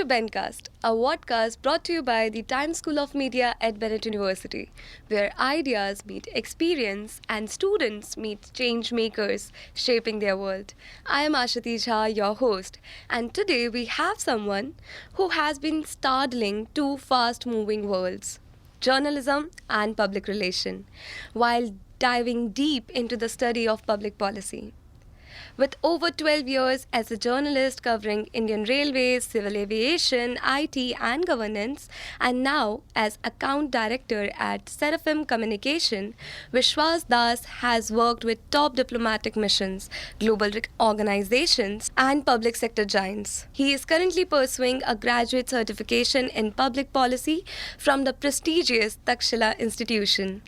to Bencast, a podcast brought to you by the Times School of Media at Bennett University, where ideas meet experience and students meet change makers shaping their world. I am Ashati Jha, your host, and today we have someone who has been startling two fast moving worlds, journalism and public relation, while diving deep into the study of public policy. With over 12 years as a journalist covering Indian Railways, civil aviation, IT, and governance, and now as account director at Seraphim Communication, Vishwas Das has worked with top diplomatic missions, global organizations, and public sector giants. He is currently pursuing a graduate certification in public policy from the prestigious Takshila institution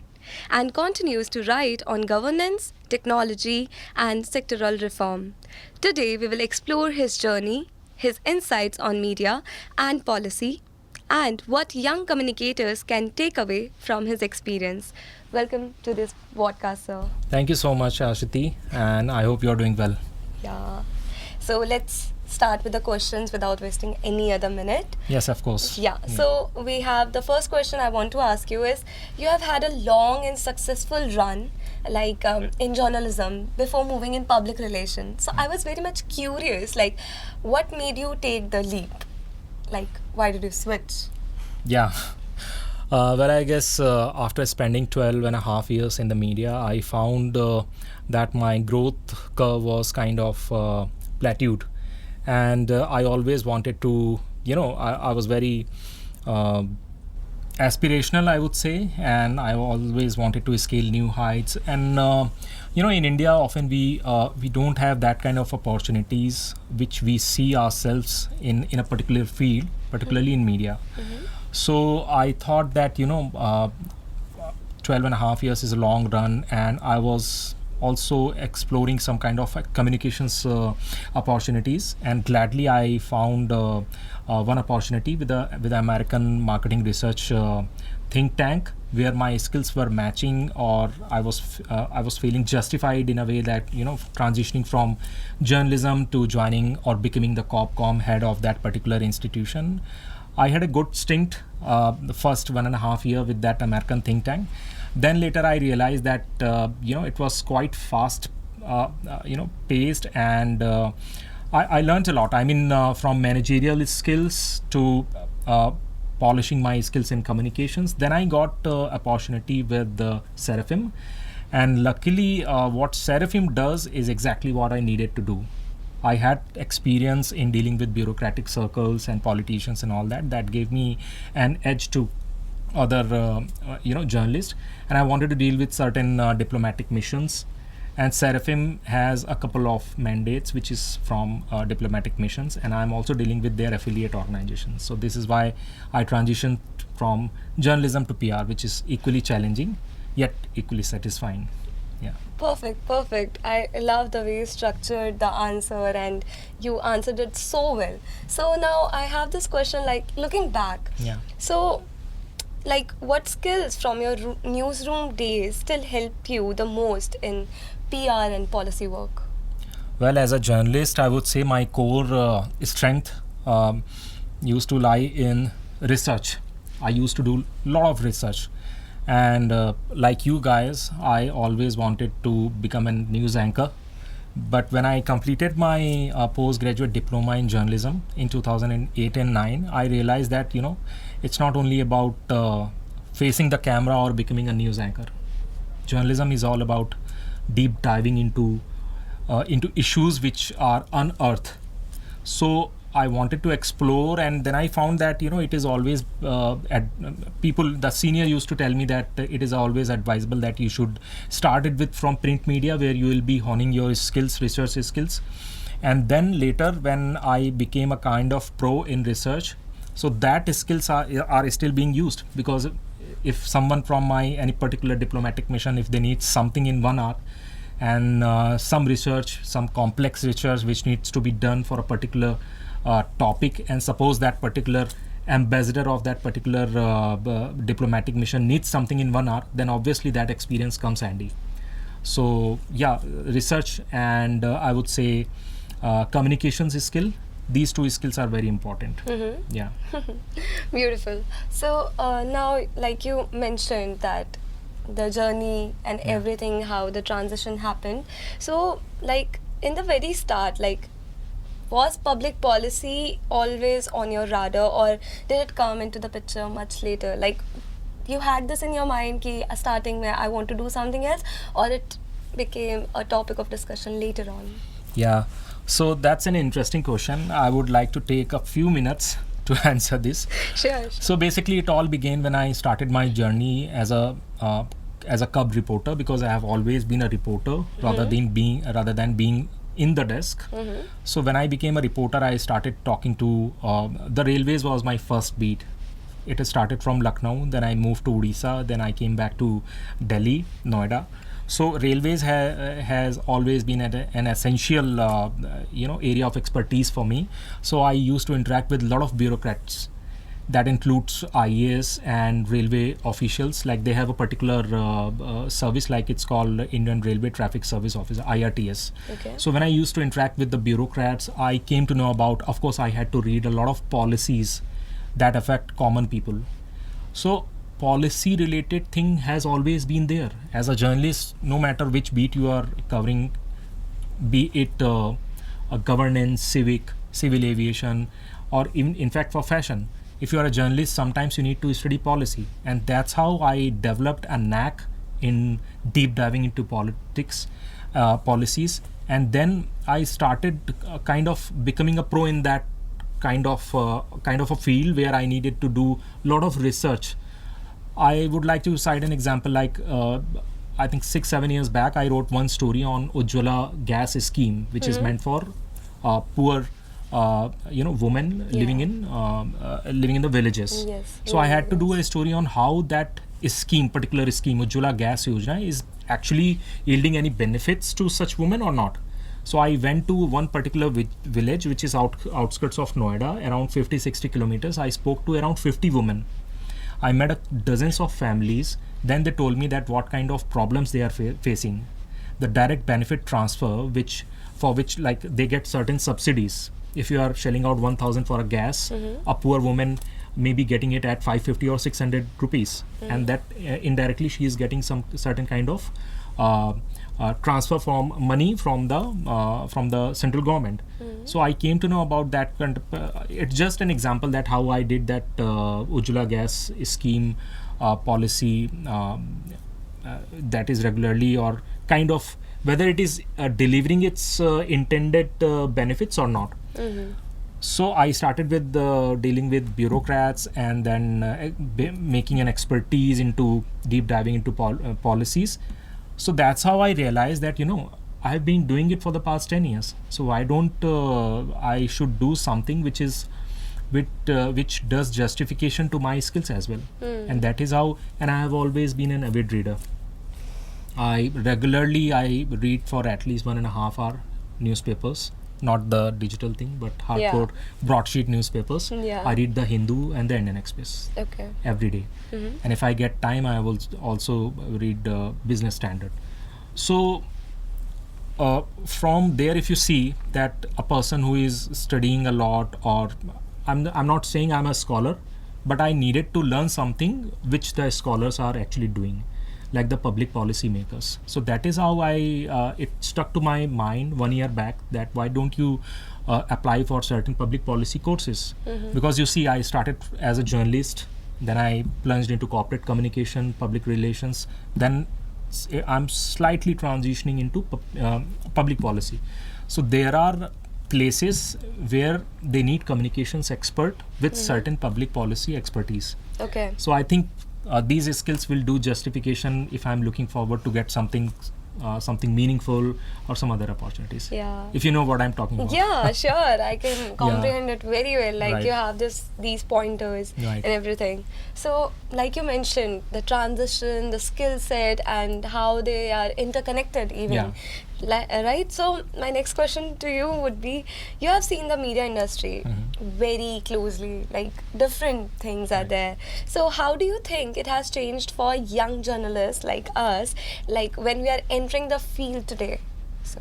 and continues to write on governance, technology, and sectoral reform. Today, we will explore his journey, his insights on media and policy, and what young communicators can take away from his experience. Welcome to this podcast, sir. Thank you so much, Ashati, and I hope you're doing well. Yeah. So let's start with the questions without wasting any other minute. Yes, of course. Yeah. So we have the first question I want to ask you is, you have had a long and successful run in journalism before moving in public relations. So I was very much curious, what made you take the leap? Why did you switch? Yeah. Well, I guess after spending 12 and a half years in the media, I found that my growth curve was kind of plateaued. And I always wanted to, I was very aspirational, I would say, and I always wanted to scale new heights. And, in India, often we don't have that kind of opportunities which we see ourselves in a particular field, particularly in media. Mm-hmm. So I thought that, 12 and a half years is a long run, and I was also exploring some kind of communications opportunities, and gladly I found one opportunity with the American marketing research think tank, where my skills were matching, or I was feeling justified in a way that transitioning from journalism to joining or becoming the corpcom head of that particular institution. I had a good stint the first 1.5 years with that American think tank. Then later I realized that it was quite fast paced, and I learned a lot. I mean, from managerial skills to polishing my skills in communications. Then I got opportunity with Seraphim, and luckily what Seraphim does is exactly what I needed to do. I had experience in dealing with bureaucratic circles and politicians and all that gave me an edge to other journalists, and I wanted to deal with certain diplomatic missions, and Seraphim has a couple of mandates which is from diplomatic missions, and I'm also dealing with their affiliate organizations. So this is why I transitioned from journalism to PR, which is equally challenging yet equally satisfying. Yeah. Perfect. I love the way you structured the answer, and you answered it so well. So now I have this question, looking back. Yeah. So what skills from your newsroom days still help you the most in PR and policy work? Well, as a journalist, I would say my core strength used to lie in research. I used to do a lot of research. And like you guys, I always wanted to become a news anchor. But when I completed my postgraduate diploma in journalism in 2008 and 9, I realized that, it's not only about facing the camera or becoming a news anchor. Journalism is all about deep diving into issues which are unearthed. So I wanted to explore, and then I found that it is always the senior used to tell me that it is always advisable that you should start it with from print media, where you will be honing your skills, research skills, and then later when I became a kind of pro in research, so that skills are still being used, because if someone from any particular diplomatic mission, if they need something in 1 hour, and some research, some complex research which needs to be done for a particular topic, and suppose that particular ambassador of that particular diplomatic mission needs something in 1 hour, then obviously that experience comes handy. So yeah, research and I would say communications skill these two skills are very important. Yeah. Beautiful. So now, like you mentioned that the journey and everything, how the transition happened. So, like in the very start, like was public policy always on your radar, or did it come into the picture much later? Like you had this in your mind, ki starting where I want to do something else, or it became a topic of discussion later on? Yeah. So that's an interesting question. I would like to take a few minutes to answer this. Sure. So basically, it all began when I started my journey as a cub reporter, because I have always been a reporter rather than being in the desk. So when I became a reporter, I started talking to the railways was my first beat. It started from Lucknow, then I moved to Odisha, then I came back to Delhi, Noida. So railways has always been an essential area of expertise for me. So I used to interact with a lot of bureaucrats. That includes IAS and railway officials. Like they have a particular service, like it's called Indian Railway Traffic Service Office, IRTS. Okay. So when I used to interact with the bureaucrats, I came to know about, of course, I had to read a lot of policies that affect common people. So policy related thing has always been there. As a journalist, no matter which beat you are covering, be it a governance, civil aviation, or even in fact for fashion, if you are a journalist, sometimes you need to study policy. And that's how I developed a knack in deep diving into policies. And then I started kind of becoming a pro in that kind of a field where I needed to do a lot of research. I would like to cite an example, like I think 6-7 years back, I wrote one story on Ujjwala gas scheme, which is meant for poor women living in the villages. Yes. So I had to do a story on how that particular scheme, Ujjwala Gas Yojana, is actually yielding any benefits to such women or not. So I went to one particular village, which is outskirts of Noida, around 50-60 kilometers. I spoke to around 50 women. I met dozens of families. Then they told me that what kind of problems they are facing. The direct benefit transfer, for which like they get certain subsidies. If you are shelling out 1,000 for a gas, a poor woman may be getting it at 550 or 600 rupees, and that indirectly she is getting some certain kind of transfer from money from the central government. So I came to know about that. It's just an example that how I did that Ujjwala gas scheme policy that is regularly, or kind of whether it is delivering its intended benefits or not. So I started with dealing with bureaucrats, and then making an expertise into deep diving into policies. So that's how I realized that I have been doing it for the past 10 years. So why don't I should do something which does justification to my skills as well. And that is how. And I have always been an avid reader. I read for at least 1.5 hour newspapers, not the digital thing, but hardcore broadsheet newspapers. I read the Hindu and the Indian Express every day. And if I get time, I will also read Business Standard. So from there, if you see that a person who is studying a lot, or I'm not saying I'm a scholar, but I needed to learn something which the scholars are actually doing, like the public policy makers. So that is how it stuck to my mind 1 year back, that why don't you apply for certain public policy courses. Because you see, I started as a journalist, then I plunged into corporate communication, public relations, then I'm slightly transitioning into public policy. So there are places where they need communications expert with certain public policy expertise. So I think these skills will do justification if I'm looking forward to get something meaningful or some other opportunities. If you know what I'm talking about. Yeah, sure. I can comprehend it very well. Like Right. you have these pointers Right. and everything. So like you mentioned, the transition, the skill set, and how they are interconnected even. Right? So my next question to you would be, you have seen the media industry very closely, like different things are there. So how do you think it has changed for young journalists like us, like when we are entering the field today? So.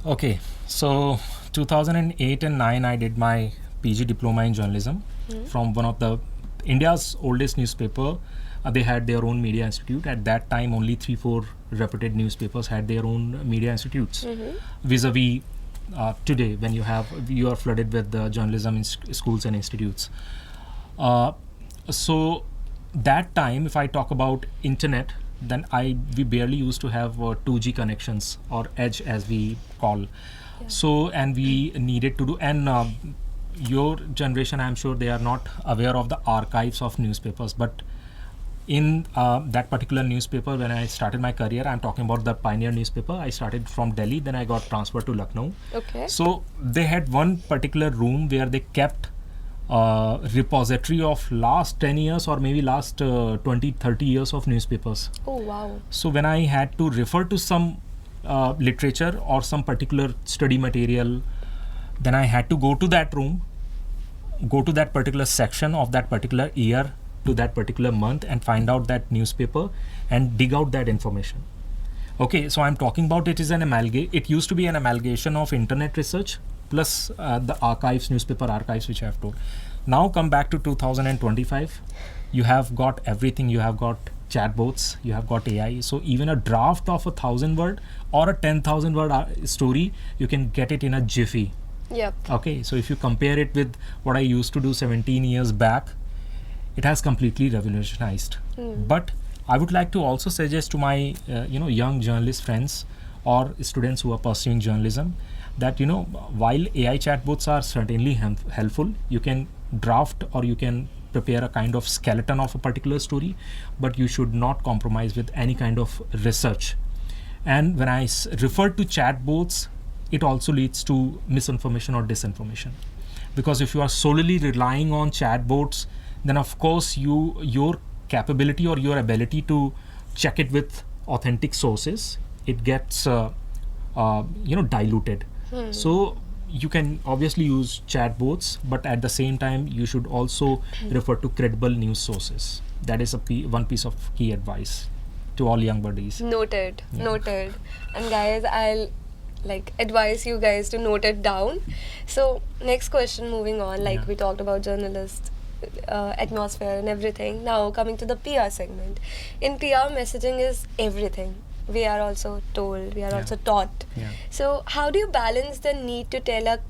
Okay, so 2008 and 9 I did my PG diploma in journalism from one of the India's oldest newspaper. They had their own media institute. At that time, only 3-4 reputed newspapers had their own media institutes. Vis-a-vis today, when you are flooded with journalism in schools and institutes. So that time, if I talk about internet, then we barely used to have 2G connections, or edge as we call. So, and we needed to do, and your generation, I'm sure they are not aware of the archives of newspapers, but in that particular newspaper, when I started my career, I'm talking about the Pioneer newspaper. I started from Delhi, then I got transferred to Lucknow. Okay. So they had one particular room where they kept repository of last 10 years or maybe last 20-30 years of newspapers. Oh, wow. So when I had to refer to some literature or some particular study material, then I had to go to that room, go to that particular section of that particular year, to that particular month, and find out that newspaper and dig out that information. Okay, so I'm talking about it used to be an amalgamation of internet research plus the archives, newspaper archives, which I have told. Now come back to 2025, you have got everything. You have got chatbots, you have got AI. So even a draft of 1,000 word or a 10,000 word story, you can get it in a jiffy. Yep. Okay, so if you compare it with what I used to do 17 years back, it has completely revolutionized. But I would like to also suggest to my young journalist friends or students who are pursuing journalism that while AI chatbots are certainly helpful, you can draft or you can prepare a kind of skeleton of a particular story, but you should not compromise with any kind of research. And when I refer to chatbots, it also leads to misinformation or disinformation, because if you are solely relying on chatbots, then of course your capability or your ability to check it with authentic sources, it gets diluted. So you can obviously use chatbots, but at the same time you should also refer to credible news sources. That is one piece of key advice to all young buddies. Noted. And guys, I'll advise you guys to note it down. So next question, moving on, we talked about journalists, atmosphere and everything. Now coming to the PR segment. In PR, messaging is everything. We are also told, we are also taught. So how do you balance the need to tell a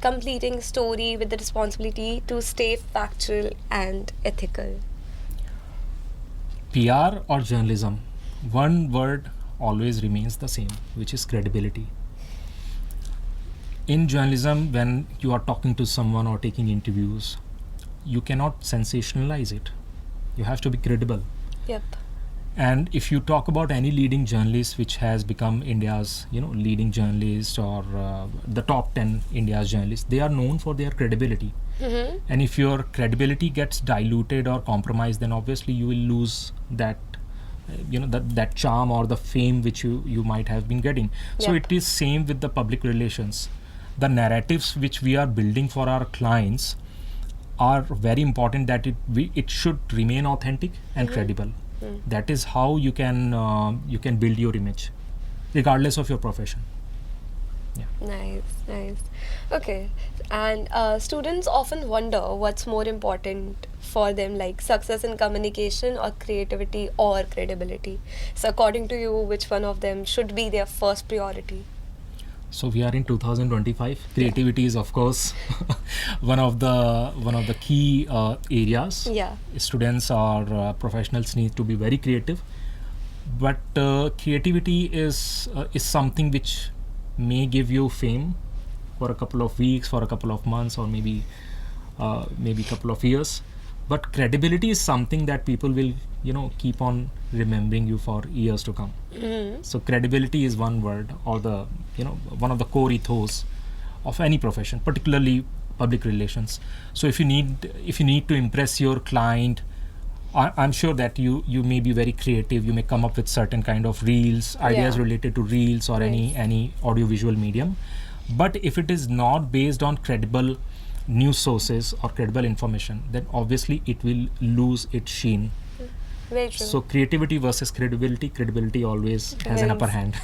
completing story with the responsibility to stay factual and ethical? PR or journalism, one word always remains the same, which is credibility. In journalism, when you are talking to someone or taking interviews, you cannot sensationalize it. You have to be credible. Yep. And if you talk about any leading journalist which has become India's leading journalist, or the top 10 India's journalists, they are known for their credibility. And if your credibility gets diluted or compromised, then obviously you will lose that that charm or the fame which you might have been getting. So it is same with the public relations. The narratives which we are building for our clients are very important, that it should remain authentic and credible. That is how you can build your image, regardless of your profession. Nice. Okay. And students often wonder what's more important for them, like success in communication or creativity or credibility. So according to you, which one of them should be their first priority? So we are in 2025. Creativity is of course one of the key areas. Students or professionals need to be very creative, but creativity is something which may give you fame for a couple of weeks, for a couple of months, or maybe couple of years. But credibility is something that people will keep on remembering you for years to come. So credibility is one word, or the one of the core ethos of any profession, particularly public relations. So if you need to impress your client, I'm sure that you may be very creative. You may come up with certain kind of reels, ideas related to reels or any audiovisual medium. But if it is not based on credible news sources or credible information, then obviously it will lose its sheen. Very true. So creativity versus credibility always has an upper hand.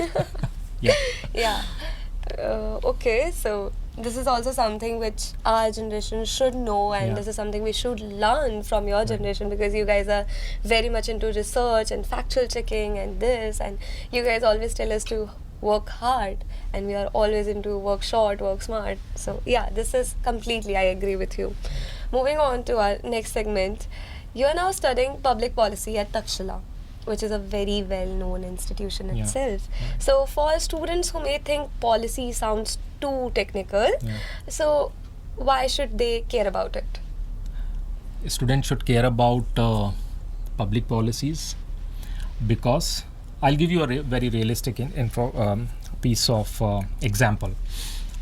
Okay, so this is also something which our generation should know, and Yeah. this is something we should learn from your generation, because you guys are very much into research and factual checking and this, and you guys always tell us to work hard, and we are always into work short, work smart. So yeah, this is completely, I agree with you. Moving on to our next segment, you are now studying public policy at Takshila, which is a very well-known institution Yeah. itself. Yeah. So for students who may think policy sounds too technical, Yeah. so why should they care about it? Students should care about public policies because I'll give you a very realistic piece of example.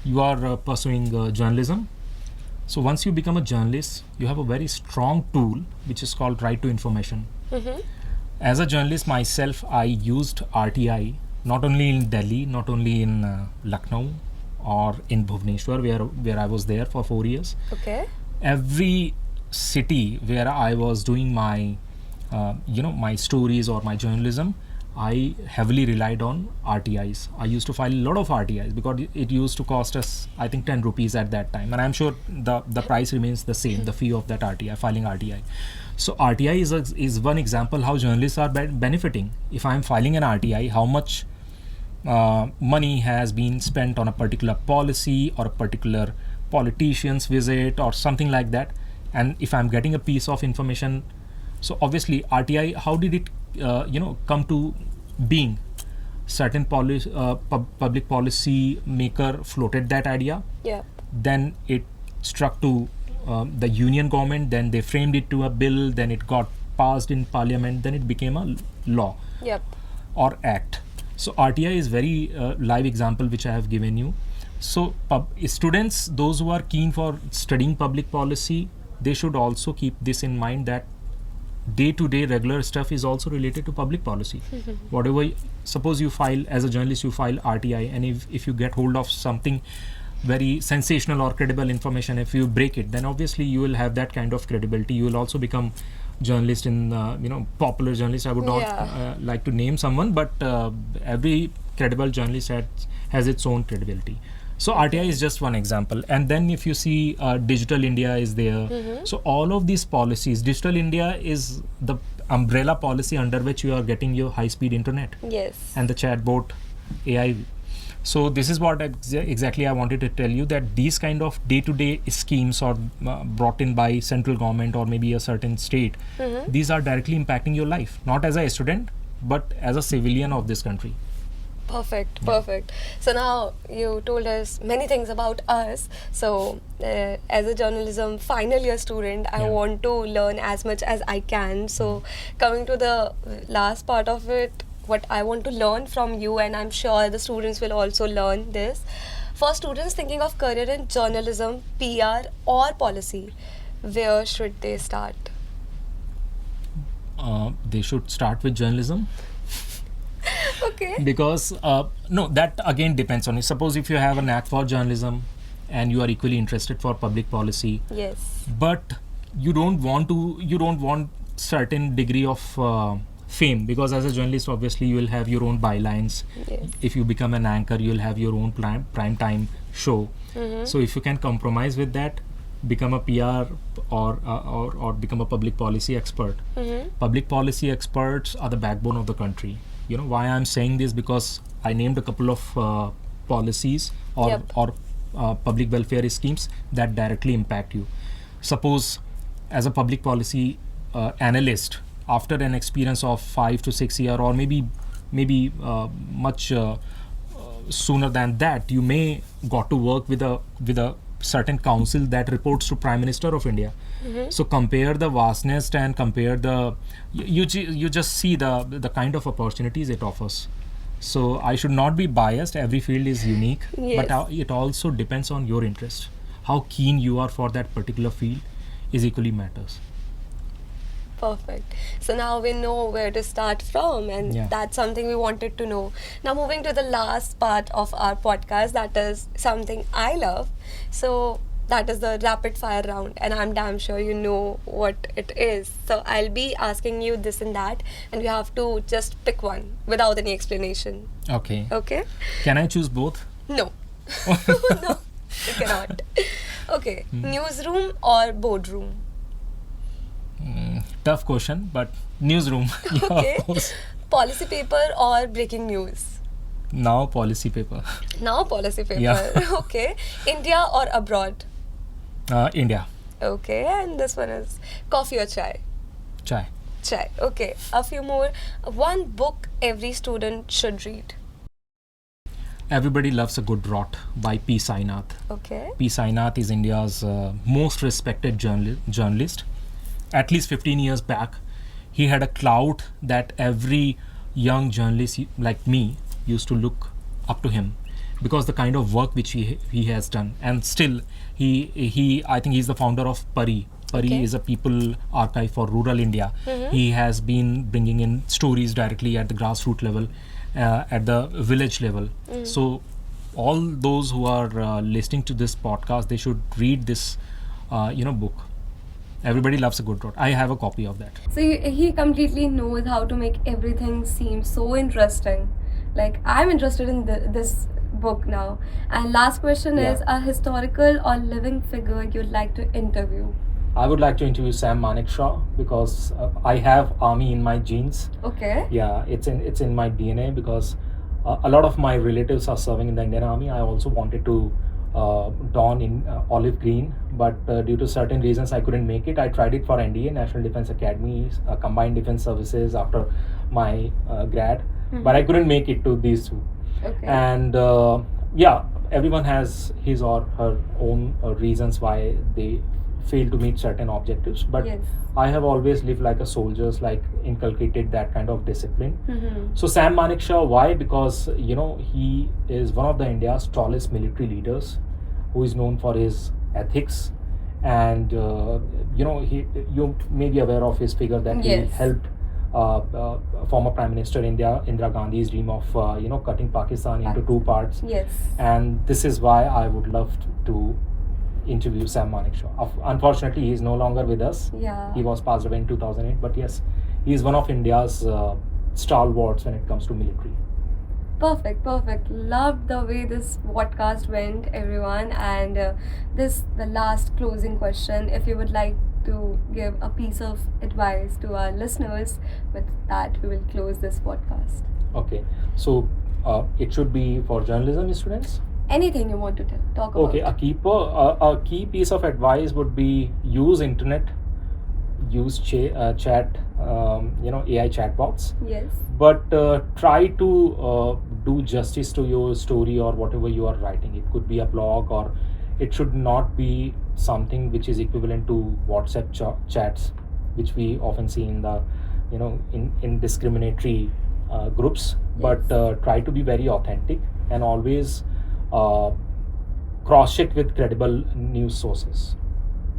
You are pursuing journalism. So once you become a journalist, you have a very strong tool which is called right to information. Mm-hmm. As a journalist myself, I used RTI not only in Delhi, not only in Lucknow or in Bhubaneswar, where I was there for 4 years. Okay. Every city where I was doing my my stories or my journalism, I heavily relied on RTIs. I used to file a lot of RTIs because it used to cost us, I think, 10 rupees at that time, and I'm sure the price remains the same, the fee of that RTI, filing RTI. So RTI is one example how journalists are benefiting. If I'm filing an RTI, how much money has been spent on a particular policy or a particular politician's visit or something like that, and if I'm getting a piece of information, so obviously RTI, how did it come to being? Certain public policy maker floated that idea, Yeah. then it struck to the union government, then they framed it to a bill, then it got passed in parliament, then it became a law Yep. or act. So RTI is very live example which I have given you. So students, those who are keen for studying public policy, they should also keep this in mind, that day-to-day regular stuff is also related to public policy. Whatever, suppose you file, as a journalist, you file RTI, and if you get hold of something very sensational or credible information, if you break it, then obviously you will have that kind of credibility. You will also become journalist in popular journalist. I would not Yeah. like to name someone, but every credible journalist has its own credibility. So RTI is just one example, and then if you see Digital India is there. So all of these policies, Digital India is the umbrella policy under which you are getting your high-speed internet Yes. and the chatbot AI. So this is what exactly I wanted to tell you, that these kind of day-to-day schemes are brought in by central government or maybe a certain state. These are directly impacting your life, not as a student, but as a civilian of this country. Perfect, perfect. So now you told us many things about us. So as a journalism final year student, I Yeah. want to learn as much as I can. So coming to the last part of it, what I want to learn from you, and I'm sure the students will also learn this. For students thinking of career in journalism, PR or policy, where should they start? They should start with journalism. Okay. Because no, that again depends on it. Suppose if you have a knack for journalism and you are equally interested for public policy, Yes. but you don't want certain degree of fame, because as a journalist obviously you will have your own bylines. Yes. If you become an anchor, you will have your own prime time show. So if you can compromise with that, become a PR or become a public policy expert. Public policy experts are the backbone of the country. You know why I'm saying this? Because I named a couple of policies or Yep. public welfare schemes that directly impact you. Suppose as a public policy analyst, after an experience of 5 to 6 years, or maybe much sooner than that, you may got to work with a certain council that reports to Prime Minister of India. So compare the vastness and compare the you just see the kind of opportunities it offers. So I should not be biased. Every field is unique, Yes. but it also depends on your interest. How keen you are for that particular field is equally matters. Perfect. So now we know where to start from, and Yeah. that's something we wanted to know. Now, moving to the last part of our podcast, that is something I love. So, that is the rapid fire round, and I'm damn sure you know what it is. So, I'll be asking you this and that, and you have to just pick one without any explanation. Okay. Okay? Can I choose both? No. No, you cannot. Okay, newsroom or boardroom? Tough question, but newsroom. Yeah, Okay, of course. policy paper or breaking news? Now policy paper. Now policy paper. Yeah. Okay, India or abroad? India. Okay, and this one is coffee or chai? Chai. Chai. Okay, a few more. One book every student should read. Everybody Loves a Good Rot by P. Sainath. Okay. P. Sainath is India's most respected journalist. At least 15 years back, he had a clout that every young journalist like me used to look up to him because the kind of work which he has done. And still, he I think he's the founder of Pari. Pari Okay. is a people archive for rural India. He has been bringing in stories directly at the grassroots level, at the village level. So all those who are listening to this podcast, they should read this book. Everybody Loves a Good Rot. I have a copy of that. So he completely knows how to make everything seem so interesting. Like, I'm interested in this book now. And last question is, Yeah. a historical or living figure you'd like to interview? I would like to interview Sam Manekshaw because I have army in my genes. Okay. Yeah, it's in my DNA because a lot of my relatives are serving in the Indian Army. I also wanted to don in olive green, but due to certain reasons I couldn't make it. I tried it for NDA, National Defense Academy, Combined Defense Services after my grad, but I couldn't make it to these two. Okay. And everyone has his or her own reasons why they fail to meet certain objectives, but Yes. I have always lived like a soldier, like inculcated that kind of discipline. Mm-hmm. So Sam Manekshaw, why? Because he is one of the India's tallest military leaders, who is known for his ethics, and you may be aware of his figure that Yes. he helped former Prime Minister India Indira Gandhi's dream of cutting Pakistan into two parts. Yes. And this is why I would love to interview Sam Manekshaw. Unfortunately, he is no longer with us. Yeah. He was passed away in 2008. But yes, he is one of India's stalwarts when it comes to military. Perfect. Loved the way this podcast went, everyone. And the last closing question. If you would like to give a piece of advice to our listeners, with that we will close this podcast. Okay, so it should be for journalism students. Anything you want to talk about? Okay, a key piece of advice would be use internet, use chat, AI chatbots, Yes. but try to do justice to your story or whatever you are writing. It could be a blog, or it should not be something which is equivalent to WhatsApp chats, which we often see in the in discriminatory groups. But try to be very authentic and always cross-check with credible news sources.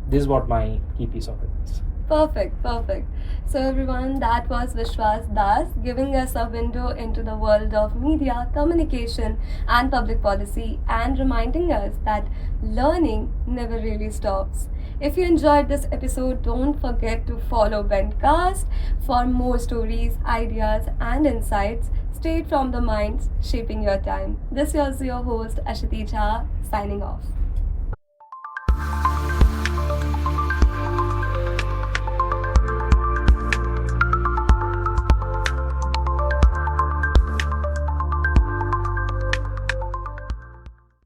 This is what my key piece of advice. Perfect. So everyone, that was Vishwas Das giving us a window into the world of media, communication and public policy, and reminding us that learning never really stops. If you enjoyed this episode, don't forget to follow Bendcast for more stories, ideas and insights straight from the minds shaping your time. This was your host Ashiti Jha signing off.